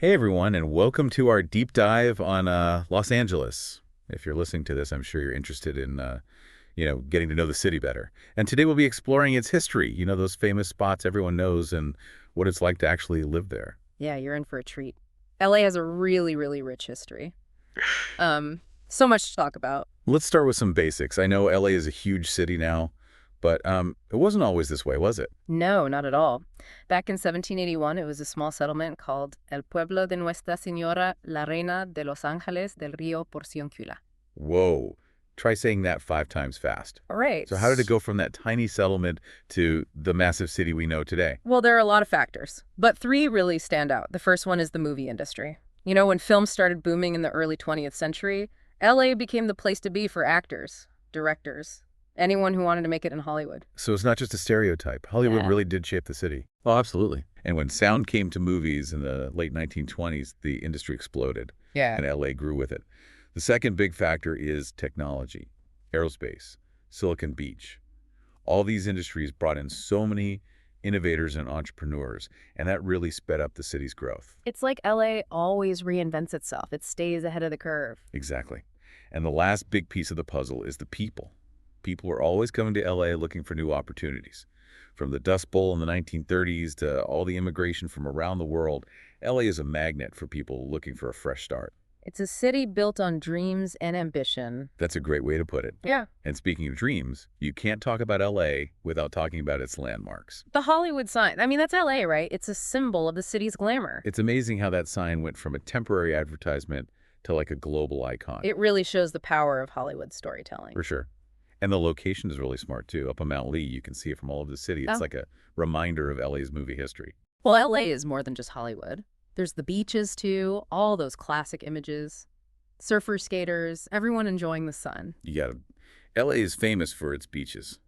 Hey everyone, and welcome to our deep dive on Los Angeles. If you're listening to this, I'm sure you're interested in, getting to know the city better. And today we'll be exploring its history, those famous spots everyone knows and what it's like to actually live there. Yeah, you're in for a treat. LA has a really, really rich history. So much to talk about. Let's start with some basics. I know LA is a huge city now, but it wasn't always this way, was it? No, not at all. Back in 1781, it was a small settlement called El Pueblo de Nuestra Señora la Reina de los Ángeles del Río Porciúncula. Whoa. Try saying that 5 times fast. All right. So how did it go from that tiny settlement to the massive city we know today? Well, there are a lot of factors, but three really stand out. The first one is the movie industry. When films started booming in the early 20th century, LA became the place to be for actors, directors, anyone who wanted to make it in Hollywood. So it's not just a stereotype. Hollywood Yeah. really did shape the city. Oh, absolutely. And when sound came to movies in the late 1920s, the industry exploded, Yeah. and LA grew with it. The second big factor is technology, aerospace, Silicon Beach. All these industries brought in so many innovators and entrepreneurs, and that really sped up the city's growth. It's like LA always reinvents itself. It stays ahead of the curve. Exactly. And the last big piece of the puzzle is the people. People are always coming to LA looking for new opportunities. From the Dust Bowl in the 1930s to all the immigration from around the world, LA is a magnet for people looking for a fresh start. It's a city built on dreams and ambition. That's a great way to put it. Yeah. And speaking of dreams, you can't talk about LA without talking about its landmarks. The Hollywood sign. I mean, that's LA, right? It's a symbol of the city's glamour. It's amazing how that sign went from a temporary advertisement to like a global icon. It really shows the power of Hollywood storytelling. For sure. And the location is really smart too. Up on Mount Lee, you can see it from all over the city. It's Oh. like a reminder of LA's movie history. Well, LA is more than just Hollywood. There's the beaches, too, all those classic images. Surfers, skaters, everyone enjoying the sun. LA is famous for its beaches.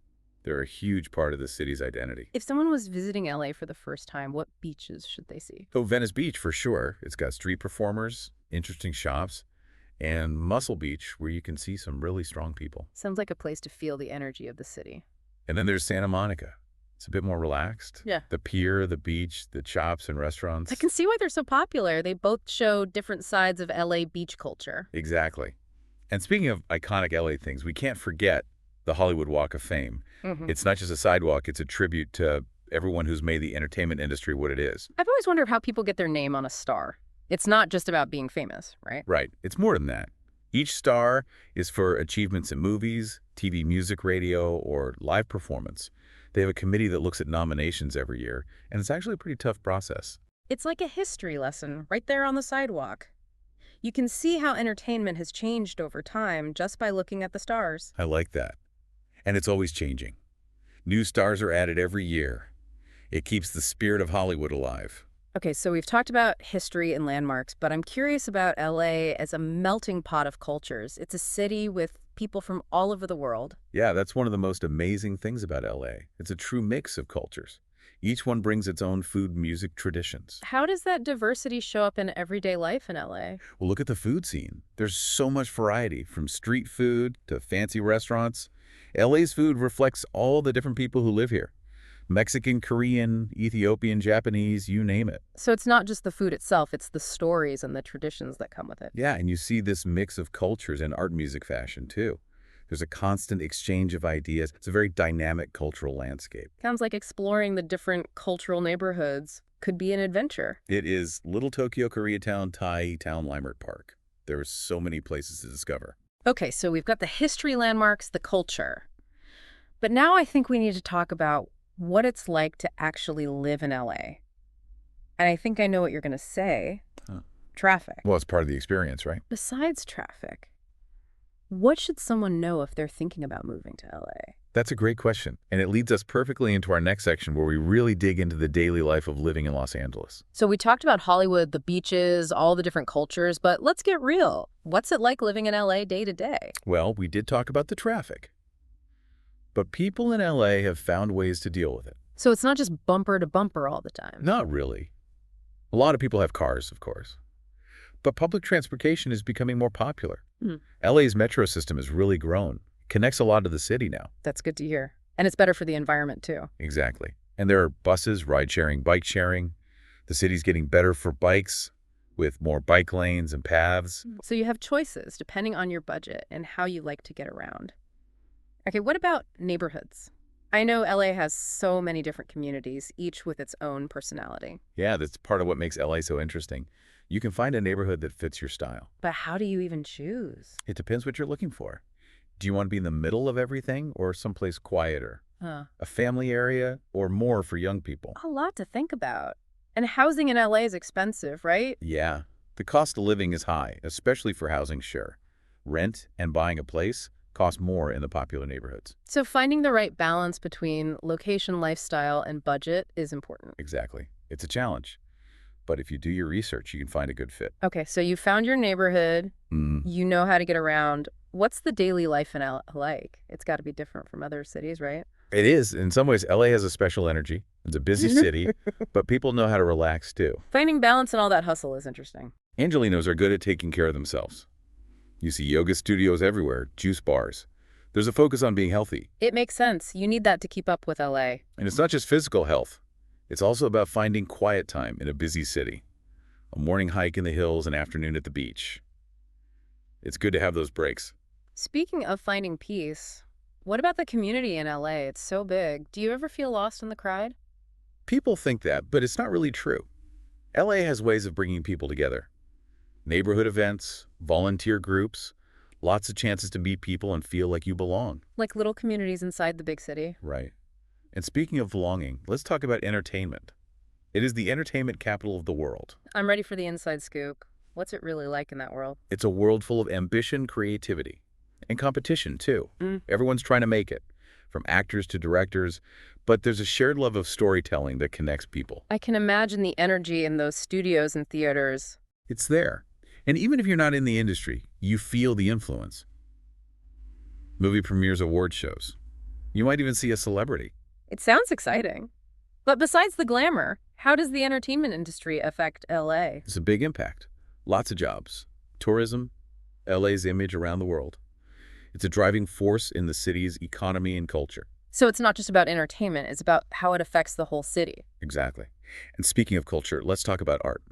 They're a huge part of the city's identity. If someone was visiting LA for the first time, what beaches should they see? So Venice Beach, for sure. It's got street performers, interesting shops, and Muscle Beach, where you can see some really strong people. Sounds like a place to feel the energy of the city. And then there's Santa Monica. It's a bit more relaxed. Yeah. The pier, the beach, the shops and restaurants. I can see why they're so popular. They both show different sides of LA beach culture. Exactly. And speaking of iconic LA things, we can't forget the Hollywood Walk of Fame. Mhm. It's not just a sidewalk, it's a tribute to everyone who's made the entertainment industry what it is. I've always wondered how people get their name on a star. It's not just about being famous, right? Right. It's more than that. Each star is for achievements in movies, TV, music, radio, or live performance. They have a committee that looks at nominations every year, and it's actually a pretty tough process. It's like a history lesson right there on the sidewalk. You can see how entertainment has changed over time just by looking at the stars. I like that. And it's always changing. New stars are added every year. It keeps the spirit of Hollywood alive. Okay, so we've talked about history and landmarks, but I'm curious about LA as a melting pot of cultures. It's a city with people from all over the world. Yeah, that's one of the most amazing things about LA. It's a true mix of cultures. Each one brings its own food, music, traditions. How does that diversity show up in everyday life in LA? Well, look at the food scene. There's so much variety, from street food to fancy restaurants. LA's food reflects all the different people who live here. Mexican, Korean, Ethiopian, Japanese, you name it. So it's not just the food itself, it's the stories and the traditions that come with it. Yeah, and you see this mix of cultures in art, music, fashion, too. There's a constant exchange of ideas. It's a very dynamic cultural landscape. Sounds like exploring the different cultural neighborhoods could be an adventure. It is Little Tokyo, Koreatown, Tai Town, Leimert Park. There are so many places to discover. Okay, so we've got the history landmarks, the culture. But now I think we need to talk about what it's like to actually live in LA. And I think I know what you're going to say. Huh. Traffic. Well, it's part of the experience, right? Besides traffic, what should someone know if they're thinking about moving to LA? That's a great question, and it leads us perfectly into our next section where we really dig into the daily life of living in Los Angeles. So we talked about Hollywood, the beaches, all the different cultures, but let's get real. What's it like living in LA day to day? Well, we did talk about the traffic, but people in LA have found ways to deal with it. So it's not just bumper to bumper all the time. Not really. A lot of people have cars, of course, but public transportation is becoming more popular. LA's metro system has really grown. Connects a lot of the city now. That's good to hear. And it's better for the environment, too. Exactly. And there are buses, ride sharing, bike sharing. The city's getting better for bikes. with more bike lanes and paths. So you have choices depending on your budget and how you like to get around. Okay, what about neighborhoods? I know LA has so many different communities, each with its own personality. Yeah, that's part of what makes LA so interesting. You can find a neighborhood that fits your style. But how do you even choose? It depends what you're looking for. Do you want to be in the middle of everything or someplace quieter? Huh. A family area or more for young people? A lot to think about. And housing in LA is expensive, right? Yeah, the cost of living is high, especially for housing, sure. Rent and buying a place cost more in the popular neighborhoods. So finding the right balance between location, lifestyle, and budget is important. Exactly. It's a challenge. But if you do your research, you can find a good fit. Okay, so you found your neighborhood, you know how to get around. What's the daily life in LA like? It's got to be different from other cities, right? It is. In some ways, LA has a special energy. It's a busy city, but people know how to relax too. Finding balance in all that hustle is interesting. Angelinos are good at taking care of themselves. You see yoga studios everywhere, juice bars. There's a focus on being healthy. It makes sense. You need that to keep up with LA. And it's not just physical health. It's also about finding quiet time in a busy city. A morning hike in the hills, an afternoon at the beach. It's good to have those breaks. Speaking of finding peace, what about the community in LA? It's so big. Do you ever feel lost in the crowd? People think that, but it's not really true. LA has ways of bringing people together. Neighborhood events, volunteer groups, lots of chances to meet people and feel like you belong. Like little communities inside the big city. Right. And speaking of belonging, let's talk about entertainment. It is the entertainment capital of the world. I'm ready for the inside scoop. What's it really like in that world? It's a world full of ambition, creativity, and competition, too. Mm. Everyone's trying to make it, from actors to directors, but there's a shared love of storytelling that connects people. I can imagine the energy in those studios and theaters. It's there. And even if you're not in the industry, you feel the influence. Movie premieres, award shows. You might even see a celebrity. It sounds exciting. But besides the glamour, how does the entertainment industry affect LA? It's a big impact. Lots of jobs. Tourism, LA's image around the world. It's a driving force in the city's economy and culture. So it's not just about entertainment, it's about how it affects the whole city. Exactly. And speaking of culture, let's talk about art.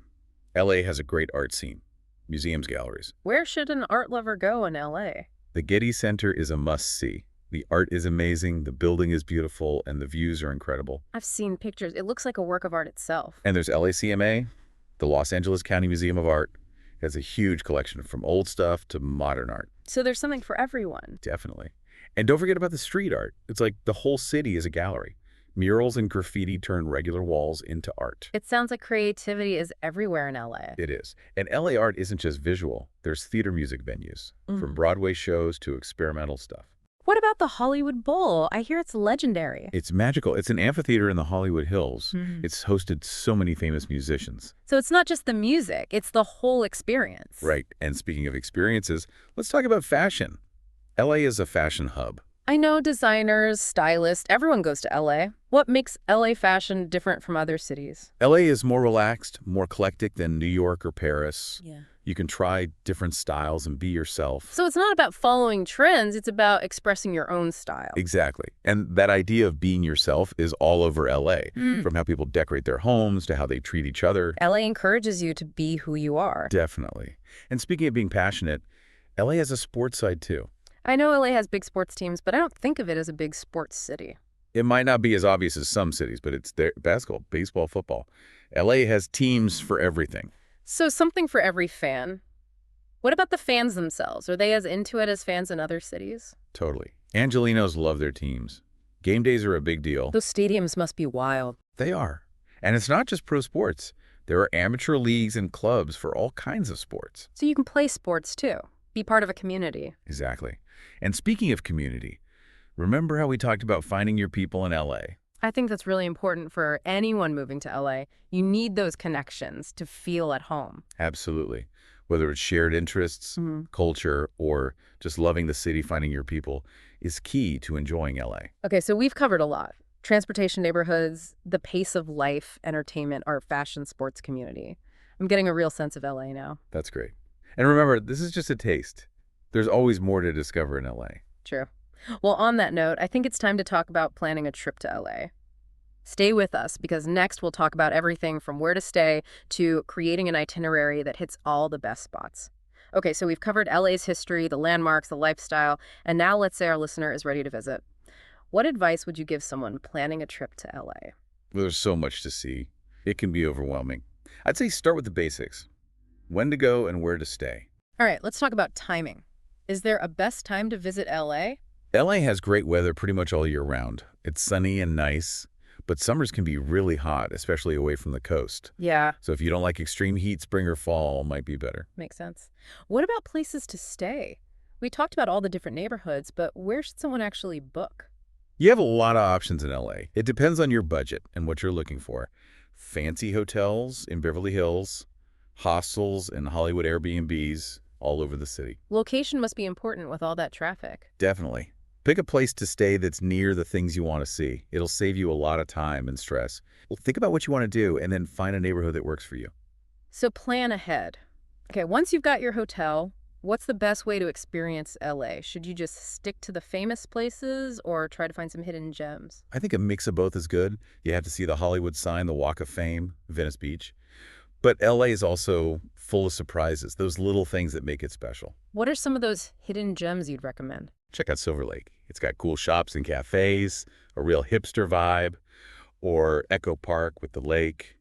LA has a great art scene. Museums, galleries. Where should an art lover go in LA? The Getty Center is a must-see. The art is amazing, the building is beautiful, and the views are incredible. I've seen pictures. It looks like a work of art itself. And there's LACMA, the Los Angeles County Museum of Art. It has a huge collection from old stuff to modern art. So there's something for everyone. Definitely. And don't forget about the street art. It's like the whole city is a gallery. Murals and graffiti turn regular walls into art. It sounds like creativity is everywhere in LA. It is. And LA art isn't just visual. There's theater music venues, from Broadway shows to experimental stuff. What about the Hollywood Bowl? I hear it's legendary. It's magical. It's an amphitheater in the Hollywood Hills. It's hosted so many famous musicians. So it's not just the music, it's the whole experience. Right. And speaking of experiences, let's talk about fashion. LA is a fashion hub. I know designers, stylists, everyone goes to LA. What makes LA fashion different from other cities? LA is more relaxed, more eclectic than New York or Paris. Yeah. You can try different styles and be yourself. So it's not about following trends, it's about expressing your own style. Exactly. And that idea of being yourself is all over LA, from how people decorate their homes to how they treat each other. LA encourages you to be who you are. Definitely. And speaking of being passionate, LA has a sports side too. I know LA has big sports teams, but I don't think of it as a big sports city. It might not be as obvious as some cities, but it's there. Basketball, baseball, football. LA has teams for everything. So something for every fan. What about the fans themselves? Are they as into it as fans in other cities? Totally. Angelinos love their teams. Game days are a big deal. Those stadiums must be wild. They are. And it's not just pro sports. There are amateur leagues and clubs for all kinds of sports. So you can play sports too. Be part of a community. Exactly. And speaking of community, remember how we talked about finding your people in LA? I think that's really important for anyone moving to LA. You need those connections to feel at home. Absolutely. Whether it's shared interests, culture, or just loving the city, finding your people is key to enjoying LA. Okay, so we've covered a lot. Transportation, neighborhoods, the pace of life, entertainment, art, fashion, sports, community. I'm getting a real sense of LA now. That's great. And remember, this is just a taste. There's always more to discover in LA. True. Well, on that note, I think it's time to talk about planning a trip to LA. Stay with us because next we'll talk about everything from where to stay to creating an itinerary that hits all the best spots. Okay, so we've covered LA's history, the landmarks, the lifestyle, and now let's say our listener is ready to visit. What advice would you give someone planning a trip to LA? There's so much to see. It can be overwhelming. I'd say start with the basics. When to go and where to stay. All right, let's talk about timing. Is there a best time to visit LA? LA has great weather pretty much all year round. It's sunny and nice, but summers can be really hot, especially away from the coast. Yeah, So if you don't like extreme heat, spring or fall might be better. makes sense. What about places to stay? We talked about all the different neighborhoods, but where should someone actually book? You have a lot of options in LA. It depends on your budget and what you're looking for. Fancy hotels in Beverly Hills, hostels and Hollywood Airbnbs all over the city. Location must be important with all that traffic. Definitely. Pick a place to stay that's near the things you want to see. It'll save you a lot of time and stress. Well, think about what you want to do and then find a neighborhood that works for you. So plan ahead. Okay, once you've got your hotel, what's the best way to experience LA? Should you just stick to the famous places or try to find some hidden gems? I think a mix of both is good. You have to see the Hollywood sign, the Walk of Fame, Venice Beach. But LA is also full of surprises, those little things that make it special. What are some of those hidden gems you'd recommend? Check out Silver Lake. It's got cool shops and cafes, a real hipster vibe, or Echo Park with the lake,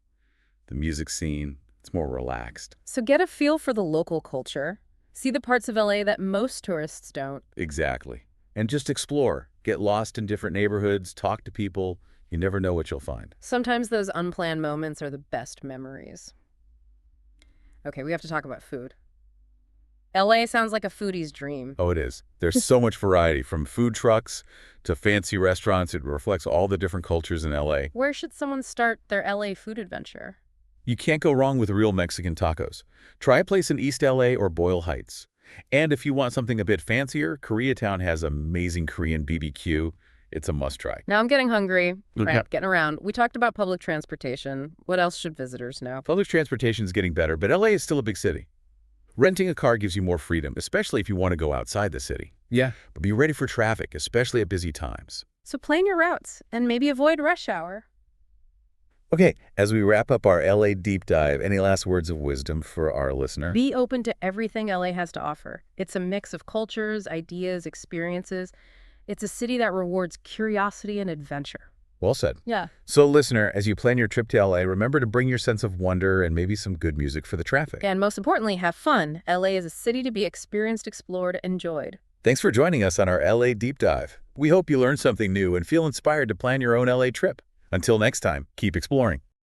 the music scene. It's more relaxed. So get a feel for the local culture. See the parts of LA that most tourists don't. Exactly. And just explore. Get lost in different neighborhoods, talk to people. You never know what you'll find. Sometimes those unplanned moments are the best memories. Okay, we have to talk about food. LA sounds like a foodie's dream. Oh, it is. There's so much variety, from food trucks to fancy restaurants. It reflects all the different cultures in LA. Where should someone start their LA food adventure? You can't go wrong with real Mexican tacos. Try a place in East LA or Boyle Heights. And if you want something a bit fancier, Koreatown has amazing Korean BBQ. It's a must-try. Now I'm getting hungry. All Okay. right, getting around. We talked about public transportation. What else should visitors know? Public transportation is getting better, but LA is still a big city. Renting a car gives you more freedom, especially if you want to go outside the city. Yeah. But be ready for traffic, especially at busy times. So plan your routes and maybe avoid rush hour. Okay, as we wrap up our LA deep dive, any last words of wisdom for our listener? Be open to everything LA has to offer. It's a mix of cultures, ideas, experiences. It's a city that rewards curiosity and adventure. Well said. Yeah. So, listener, as you plan your trip to LA, remember to bring your sense of wonder and maybe some good music for the traffic. And most importantly, have fun. LA is a city to be experienced, explored, enjoyed. Thanks for joining us on our LA deep dive. We hope you learned something new and feel inspired to plan your own LA trip. Until next time, keep exploring.